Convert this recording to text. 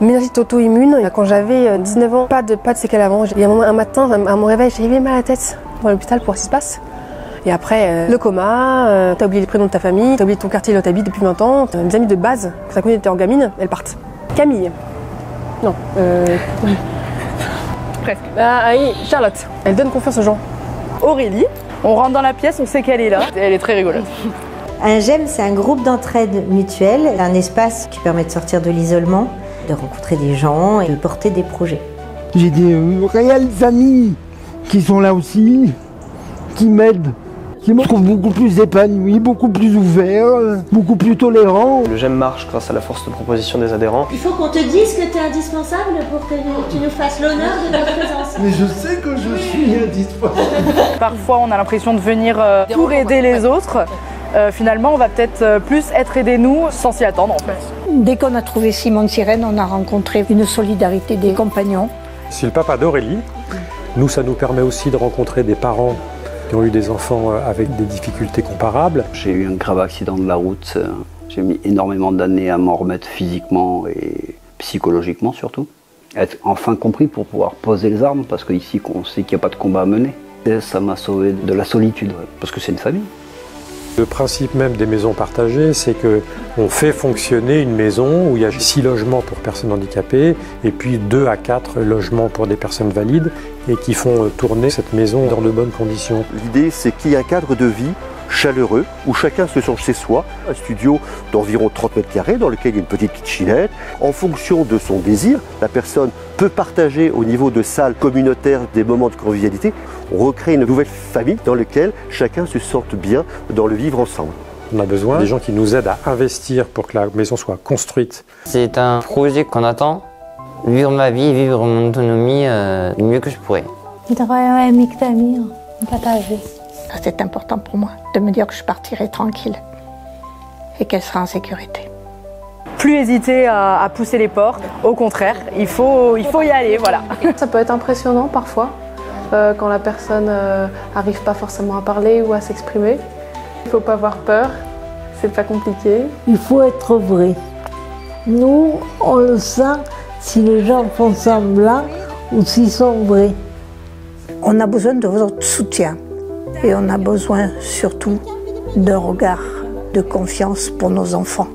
Méningite auto-immune, quand j'avais 19 ans, pas de séquelles avant. Il y a un matin, à mon réveil, j'avais mal à la tête. On va à l'hôpital pour voir ce qui se passe. Et après, le coma, t'as oublié les prénoms de ta famille, t'as oublié ton quartier là où t'habites depuis 20 ans. Mes amies de base, quand ça connaît en gamine, elles partent. Camille. Non. Presque. Ah oui, Charlotte. Elle donne confiance aux gens. Aurélie. On rentre dans la pièce, on sait qu'elle est là. Elle est très rigolote. Un GEM, c'est un groupe d'entraide mutuelle, un espace qui permet de sortir de l'isolement, de rencontrer des gens et de porter des projets. J'ai des réels amis qui sont là aussi, qui m'aident, qui me trouvent beaucoup plus épanoui, beaucoup plus ouvert, beaucoup plus tolérant. Le GEM marche grâce à la force de proposition des adhérents. Il faut qu'on te dise que tu es indispensable pour que tu nous fasses l'honneur de notre présence. Mais je sais que je suis indispensable. Parfois, on a l'impression de venir pour aider les autres. Finalement, on va peut-être plus être aidés nous sans s'y attendre en fait. Dès qu'on a trouvé Simone Sirène, on a rencontré une solidarité des compagnons. C'est le papa d'Aurélie. Nous, ça nous permet aussi de rencontrer des parents qui ont eu des enfants avec des difficultés comparables. J'ai eu un grave accident de la route. J'ai mis énormément d'années à m'en remettre physiquement et psychologiquement surtout. Être enfin compris pour pouvoir poser les armes, parce qu'ici, on sait qu'il n'y a pas de combat à mener. Et ça m'a sauvé de la solitude, parce que c'est une famille. Le principe même des maisons partagées, c'est qu'on fait fonctionner une maison où il y a 6 logements pour personnes handicapées et puis 2 à 4 logements pour des personnes valides et qui font tourner cette maison dans de bonnes conditions. L'idée, c'est qu'il y ait un cadre de vie chaleureux où chacun se sent chez soi, un studio d'environ 30 mètres carrés dans lequel il y a une petite kitchenette. En fonction de son désir, la personne peut partager au niveau de salles communautaires des moments de convivialité. On recrée une nouvelle famille dans laquelle chacun se sente bien dans le vivre ensemble. On a besoin des gens qui nous aident à investir pour que la maison soit construite. C'est un projet qu'on attend, vivre ma vie, vivre mon autonomie du mieux que je pourrais. D'avoir un ami d'amis, partager. C'est important pour moi de me dire que je partirai tranquille et qu'elle sera en sécurité. Plus hésiter à pousser les portes, au contraire, il faut y aller, voilà. Ça peut être impressionnant parfois, quand la personne n'arrive pas forcément à parler ou à s'exprimer. Il ne faut pas avoir peur, c'est pas compliqué. Il faut être vrai. Nous, on le sent si les gens font semblant ou s'ils sont vrais. On a besoin de votre soutien et on a besoin surtout d'un regard de confiance pour nos enfants.